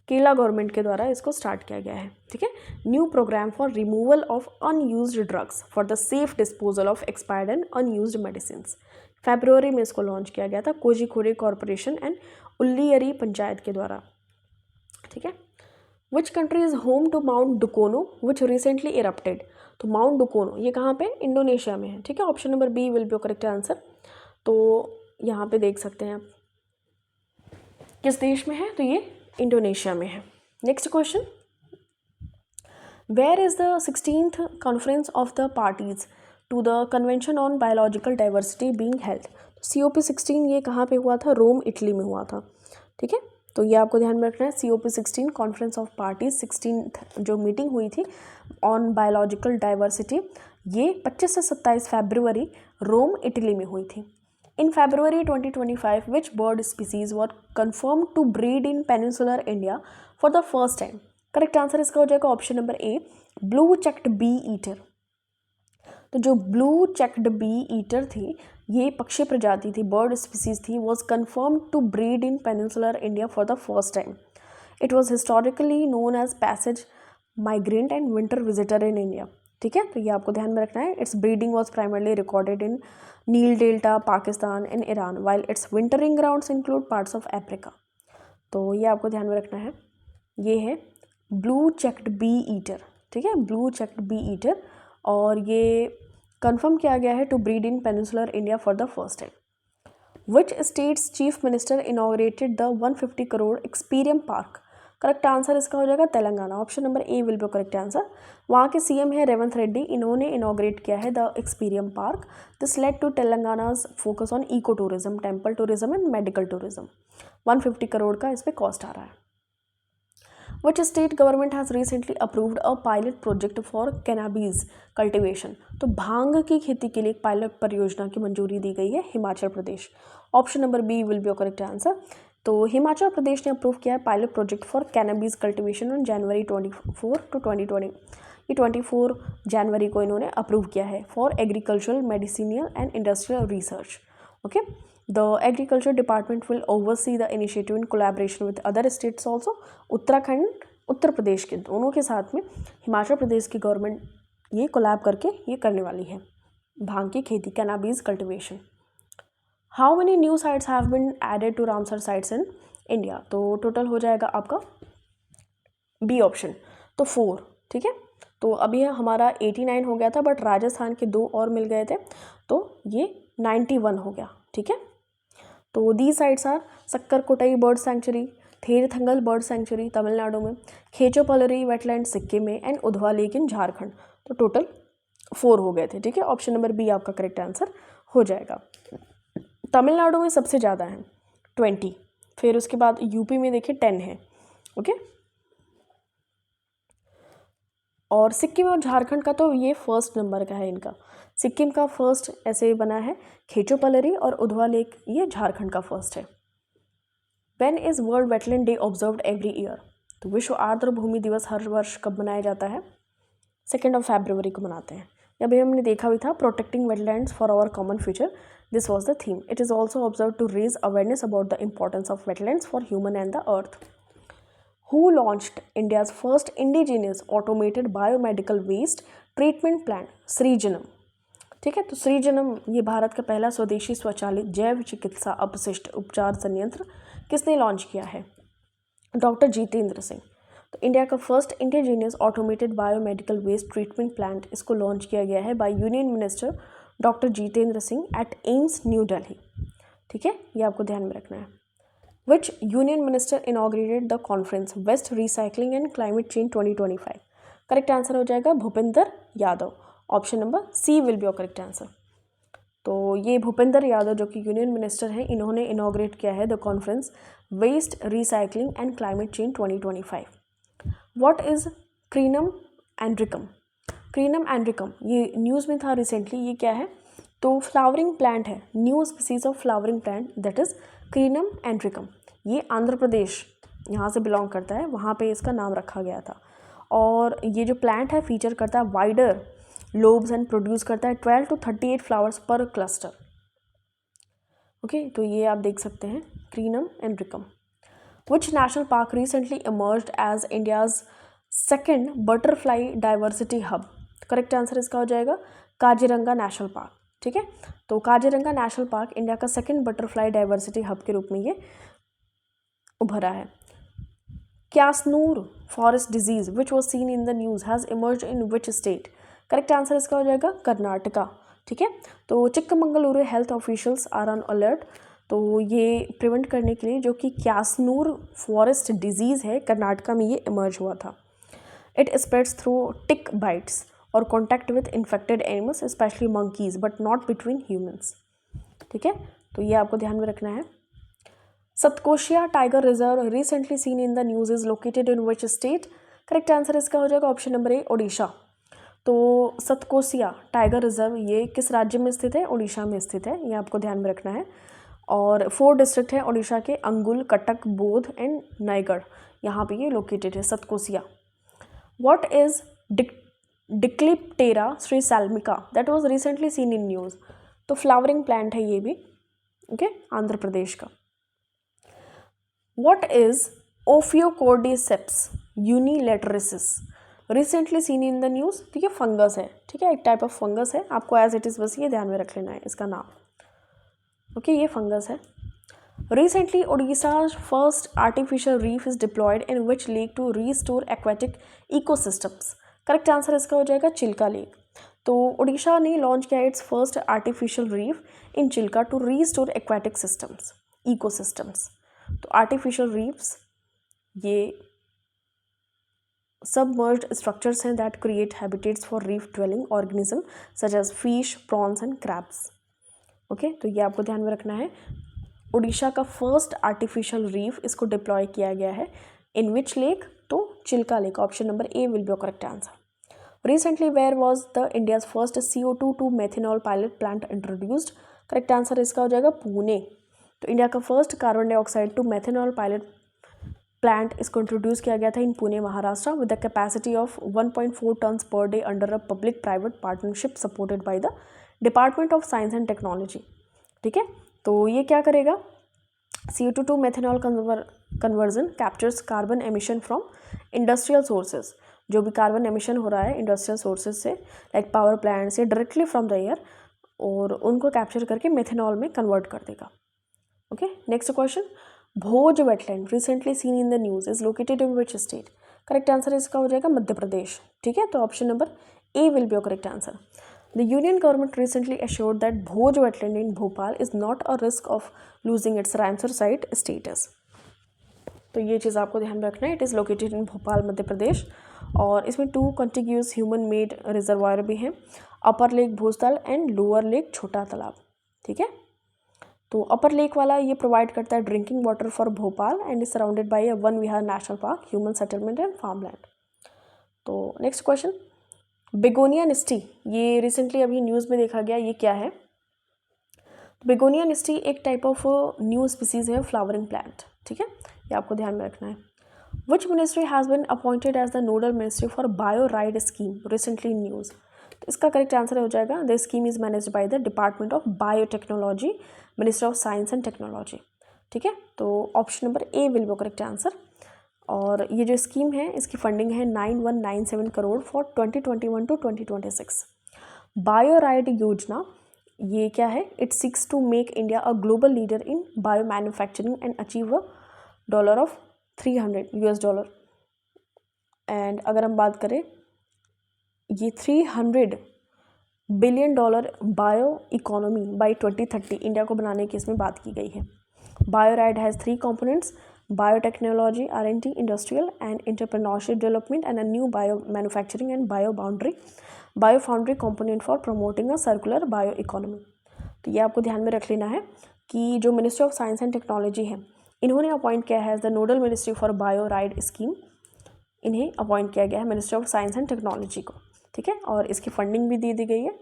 केरला गवर्नमेंट के द्वारा इसको स्टार्ट किया गया है। ठीक है, new programme for removal of unused drugs for the safe disposal of expired and unused medicines. फरवरी में इसको लॉन्च किया गया था कोझिकोड कॉरपोरेशन एंड उल्लियरी पंचायत के द्वारा। ठीक है, which country is home to Mount Dukono which recently erupted? तो माउंट डुकोनो ये कहाँ पे? इंडोनेशिया में है। ठीक है, option number B will be correct answer. तो यहाँ पे देख सकते हैं आप किस देश में है, तो ये इंडोनेशिया में है। Next question, where is the 16th conference of the parties to the convention on biological diversity being held? COP16 ये कहाँ पे हुआ था? रोम इटली में हुआ था। ठीक है, तो ये आपको ध्यान में रखना है। COP16 conference of parties 16th जो मीटिंग हुई थी ऑन बायोलॉजिकल डाइवर्सिटी, ये 25 से 27 फरवरी रोम इटली में हुई थी। In February 2025, which bird species were confirmed to breed in peninsular India for the first time? Correct answer इसका हो जाएगा ऑप्शन नंबर ए, ब्लू चेक्ड बी ईटर। तो जो ब्लू चेक्ड बी ईटर थी ये पक्षी प्रजाति थी, बर्ड स्पीसीज थी, was confirmed to breed in peninsular India for the first time. It was historically known as passage migrant and winter visitor in India. ठीक है, तो ये आपको ध्यान में रखना है। Its breeding was primarily recorded in Nile delta, Pakistan and Iran, while its wintering grounds include parts of Africa. तो ये आपको ध्यान में रखना है। ये है ब्लू चेक्ड बी ईटर। ठीक है, ब्लू चेक्ड बी ईटर, और ये कंफर्म किया गया है to breed in peninsular India for the first time. Which state's chief minister inaugurated the 150 crore Experium park? Correct answer इसका हो जाएगा Telangana. Option number A will be correct answer. वहाँ के सीएम है रेवंत रेड्डी, इन्होंने इनॉग्रेट किया है the Experium park. This led to Telangana's focus on eco tourism, temple tourism and medical tourism. 150 crore का इस पर कॉस्ट आ रहा है। Which state government has recently approved a pilot project for cannabis cultivation? तो भांग की खेती के लिए एक पायलट परियोजना की मंजूरी दी गई है Himachal Pradesh. Option number B will be correct answer. तो हिमाचल प्रदेश ने अप्रूव किया है pilot project for cannabis cultivation on January 24 to 2020। ये 24 जनवरी को इन्होंने अप्रूव किया है for agricultural, medicinal and industrial research. Okay, the agriculture department will oversee the initiative in collaboration with other states also. Uttarakhand, Uttar Pradesh के दोनों के साथ में हिमाचल प्रदेश की गवर्नमेंट ये कोलैब करके ये करने वाली है भांग की खेती, cannabis cultivation. How many new sites have been added to Ramsar sites in India? तो टोटल हो जाएगा आपका बी ऑप्शन, तो 4। ठीक है, तो अभी हमारा 89 हो गया था, बट राजस्थान के 2 और मिल गए थे, तो ये 91 हो गया। ठीक है, तो the sites are Sakkarakottai bird sanctuary, Therthangal bird sanctuary Tamil Nadu में, खेचोपलरी वेटलैंड सिक्किम में and Udhwa lake in Jharkhand. तो टोटल 4 हो गए थे, ठीक है। ऑप्शन नंबर बी आपका करेक्ट आंसर हो जाएगा। तमिलनाडु में सबसे ज़्यादा है 20, फिर उसके बाद यूपी में देखिए 10 है, ओके। और सिक्किम और झारखंड का तो ये फर्स्ट नंबर का है इनका। सिक्किम का फर्स्ट ऐसे बना है खेचोपलरी, और उधवा लेक ये झारखंड का फर्स्ट है। When is world wetland day observed every year? तो विश्व आर्द्र भूमि दिवस हर वर्ष कब मनाया जाता है? 2 फरवरी को मनाते हैं। अभी हमने देखा भी था, protecting wetlands for our common future, this was the theme. It is also observe to raise awareness about the importance of wetlands for human and the earth. Who launched India's first indigenous automated biomedical waste treatment plant? सृजनम, ठीक है। तो सृजनम ये भारत का पहला स्वदेशी स्वचालित जैव चिकित्सा अपशिष्ट उपचार संयंत्र किसने लॉन्च किया है? डॉक्टर जितेंद्र सिंह। तो इंडिया का first indigenous automated biomedical waste treatment plant इसको लॉन्च किया गया है by union minister doctor Jitendra Singh at AIIMS New Delhi, ठीक है। ये आपको ध्यान में रखना है। Which union minister inaugurated the conference West Recycling and Climate Change 2025? Correct answer हो जाएगा Bhupender Yadav. Option number C will be your correct answer. तो ये भूपेंद्र यादव जो कि यूनियन मिनिस्टर हैं, इन्होंने इनाग्रेट किया है the conference waste recycling and climate change 2025। What is Crinum andhricum? Crinum andhricum ये न्यूज़ में था रिसेंटली, ये क्या है? तो फ्लावरिंग प्लांट है, new species of flowering plant that is Crinum andhricum. ये आंध्र प्रदेश यहाँ से बिलोंग करता है, वहाँ पे इसका नाम रखा गया था। और ये जो प्लांट है फीचर करता है वाइडर लोब्स एंड प्रोड्यूस करता है 12 to 38 फ्लावर्स पर क्लस्टर, ओके। तो ये आप देख सकते हैं Crinum andhricum. Which national park recently emerged as India's second butterfly diversity hub? Correct answer इसका हो जाएगा काजीरंगा नेशनल पार्क, ठीक है। तो काजीरंगा नेशनल पार्क इंडिया का सेकेंड बटरफ्लाई डाइवर्सिटी हब के रूप में ये उभरा है। Kyasanur forest disease which was seen in the news has emerge in which state? Correct answer इसका हो जाएगा कर्नाटका, ठीक है। तो Chikkamagaluru health officials are on alert. तो ये प्रिवेंट करने के लिए जो कि क्यासनूर फॉरेस्ट डिजीज़ है कर्नाटका में ये इमर्ज हुआ था। It spreads through tick bites और contact with infected animals specially monkeys but not between humans, ठीक है। तो ये आपको ध्यान में रखना है। Satkosia tiger reserve recently seen in the news is located in which state? Correct answer इसका हो जाएगा ऑप्शन नंबर ए ओडिशा। तो सतकोशिया टाइगर रिजर्व ये किस राज्य में स्थित है? ओडिशा में स्थित है, ये आपको ध्यान में रखना है। और 4 डिस्ट्रिक्ट है ओडिशा के, अंगुल, कटक, बोध एंड नयगढ़, यहाँ पे ये लोकेटेड है Satkosia. What is Dicliptera srisailamica that was recently seen in news? तो फ्लावरिंग प्लांट है ये भी, ओके, आंध्र प्रदेश का। What is Ophiocordyceps unilateralis recently seen in the news? तो ये फंगस है, ठीक है, एक टाइप ऑफ फंगस है, आपको एज इट इज़ बस ये ध्यान में रख लेना है इसका नाम, ओके। ये फंगस है। Recently Odisha first artificial reef is deployed in which lake to restore aquatic ecosystems? Correct answer इसका हो जाएगा चिल्का लेक। तो ओडिशा ने लॉन्च किया its first artificial reef in Chilika to restore aquatic systems ecosystems. तो आर्टिफिशियल रीफ्स ये सबमर्ज्ड स्ट्रक्चर्स हैं that create habitats for reef dwelling organism such as fish, prawns and crabs, okay. तो ये आपको ध्यान में रखना है। ओडिशा का फर्स्ट आर्टिफिशियल रीफ इसको डिप्लॉय किया गया है इन विच लेक? तो Chilika lake. Option number A will be your correct answer. Recently where was the India's first CO2 to methanol pilot plant introduced? Correct answer इसका हो जाएगा पुणे। तो इंडिया का first carbon dioxide to methanol pilot plant इसको introduce किया गया था in Pune Maharashtra with the capacity of 1.4 tons per day under a public private partnership supported by the department of science and technology, ठीक है। तो ये क्या करेगा? CO2 to methanol conversion captures carbon emission from industrial sources. जो भी carbon emission हो रहा है इंडस्ट्रियल सोर्सेज से लाइक पावर प्लांट से डायरेक्टली फ्रॉम द एयर, और उनको कैप्चर करके मेथेनॉल में कन्वर्ट कर देगा, okay. Next question, Bhoj wetland recently seen in the news is located in which state? Correct answer इसका हो जाएगा मध्य प्रदेश, ठीक है। तो option number A will be your correct answer. The Union government recently assured that Bhoj wetland in Bhopal is not a risk of losing its Ramsar site status. तो ये चीज़ आपको ध्यान में रखना है। It is located in Bhopal Madhya Pradesh, और इसमें 2 contiguous human made reservoir भी हैं, upper lake Bhojtal and lower lake Chhota Talab. ठीक है, तो अपर लेक वाला ये प्रोवाइड करता है drinking water for Bhopal and is surrounded by one Vihar national park, human settlement and farmland. तो नेक्स्ट क्वेश्चन, बेगोनिया निस्टी, ये रिसेंटली अभी न्यूज़ में देखा गया, ये क्या है? बेगोनिया निस्टी एक टाइप ऑफ न्यू स्पीसीज है फ्लावरिंग प्लांट। ठीक है, ये आपको ध्यान में रखना है। Which ministry has been appointed as the nodal ministry for bio ride scheme recently in news? तो इसका करेक्ट आंसर हो जाएगा the scheme is managed by the department of biotechnology, ministry of science and technology. ठीक है, तो option number A will be correct answer. और ये जो स्कीम है इसकी फंडिंग है 9197 crore for 2021 to 2026। Bio ride योजना ये क्या है? It seeks to make India a global leader in bio manufacturing and achieve $300 and अगर हम बात करें ये $300 billion bio economy by 2030 India को बनाने की इसमें बात की गई है। Bio ride has 3 components, biotechnology, R&D, industrial and entrepreneurship development and a new bio manufacturing and bio foundry component for promoting a circular bio economy. तो ये आपको ध्यान में रख लेना है कि जो ministry of science and technology है इन्होंने अपॉइंट किया है as the nodal ministry for bio ride scheme, इन्हें अपॉइंट किया गया है ministry of science and technology को। ठीक है, और इसकी फंडिंग भी दी गई है,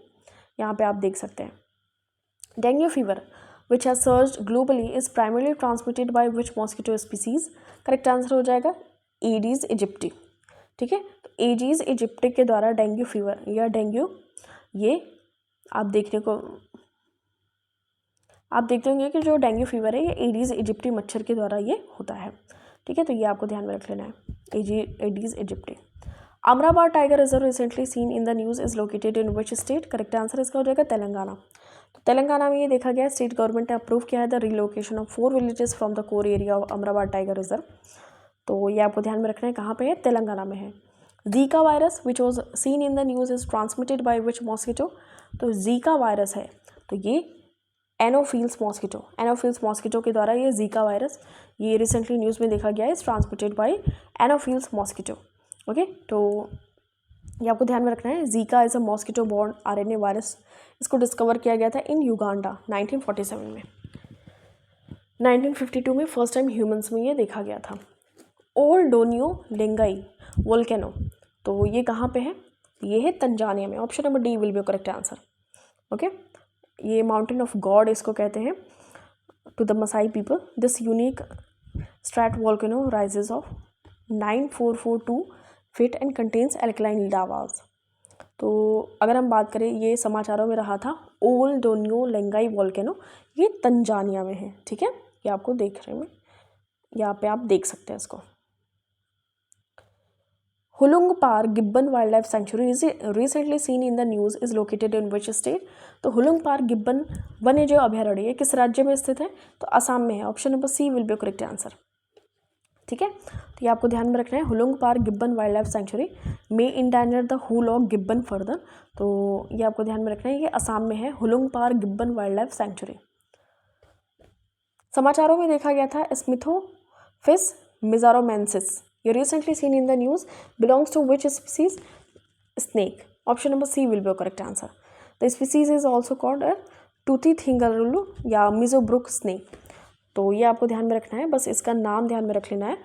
यहाँ पे आप देख सकते हैं। Dengue fever which has surged globally is primarily transmitted by which mosquito species? Correct answer हो जाएगा एडीज इजिप्टी। ठीक है, तो एडीज इजिप्टी के द्वारा डेंगू फीवर या डेंगू ये आप देखते होंगे कि जो डेंगू फीवर है ये एडीज इजिप्टी मच्छर के द्वारा ये होता है। ठीक है, तो ये आपको ध्यान में रख लेना है, Aedes aegypti. Amrabad tiger reserve recently seen in the news is located in which state? Correct answer इसका हो जाएगा तेलंगाना। तो तेलंगाना में ये देखा गया स्टेट गवर्नमेंट ने अप्रूव किया है the relocation of 4 villages from the core area of Amrabad tiger reserve. तो ये आपको ध्यान में रखना है, कहाँ पे है? तेलंगाना में है। Zika virus which was seen in the news is transmitted by which mosquito? तो जीका वायरस है तो ये एनोफिल्स मॉस्किटो के द्वारा ये जीका वायरस ये रिसेंटली न्यूज़ में देखा गया है, is transmitted by Anopheles mosquito. Okay, तो ये आपको ध्यान में रखना है। Zika is a mosquito borne RNA virus, इसको डिस्कवर किया गया था इन युगांडा 1947 में। 1952 में फर्स्ट टाइम ह्यूमंस में ये देखा गया था। ओल्ड डोनियो लेंगाई वोल्केनो, तो ये कहाँ पे है? ये है तंजानिया में। Option number D will be correct answer. Okay, ये माउंटेन ऑफ गॉड इसको कहते हैं to the Maasai people. This unique stratovolcano rises of 9442 feet and contains alkaline lavas. तो अगर हम बात करें ये समाचारों में रहा था ओल्ड डोनियो लेंगाई वोल्केनो, ये तंजानिया में है। ठीक है, ये आपको देख रहे हैं, यहाँ पे आप देख सकते हैं इसको। हुलुंग पार gibbon wild life sanctuary recently seen in the news is located in which state? तो हुलुंग पार गिब्बन वन्यजीव अभयारण्य किस राज्य में स्थित है? तो असम में है। Option number C will be correct answer. ठीक है, तो ये आपको ध्यान में रखना है। हुलुंग पार गिब्बन वाइल्ड लाइफ सेंचुरी में endangered hoolock of gibbon further, तो ये आपको ध्यान में रखना है, ये असम में है हुलुंग पार गिब्बन वाइल्ड लाइफ सेंचुरी। समाचारों में देखा गया था स्मिथोफिस मिज़ारोमेंसिस, ये recently seen in the news, belongs to which species? Snake. Option number C will be correct answer. The species is also called Tuithiangrul या मिजोब्रुक स्नेक। तो ये आपको ध्यान में रखना है, बस इसका नाम ध्यान में रख लेना है,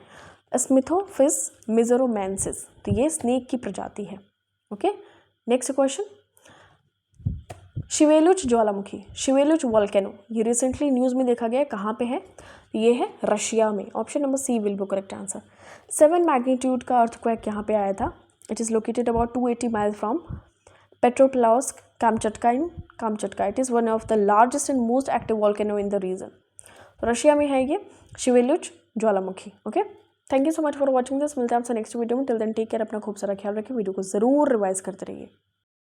स्मिथोफिस मिज़ोरोमेंसिस। तो ये स्नेक की प्रजाति है। ओके, नेक्स्ट क्वेश्चन, शिवेलुच ज्वालामुखी, शिवेलुच वोल्केनो, ये रिसेंटली न्यूज़ में देखा गया है, कहाँ पे है? ये है रशिया में। Option number C will be correct answer. 7 magnitude का अर्थक्वेक यहाँ पे आया था। It is located about 280 mile from Petropavlovsk Kamchatka. It is one of the largest and most active volcano in the region. Russia में है ये Shiveluch ज्वालामुखी। Okay, thank you so much for watching this. मिलते हैं आपसे next video में। Till then take care, अपना खूब सारा ख्याल रखिए, वीडियो को ज़रूर रिवाइज करते रहिए।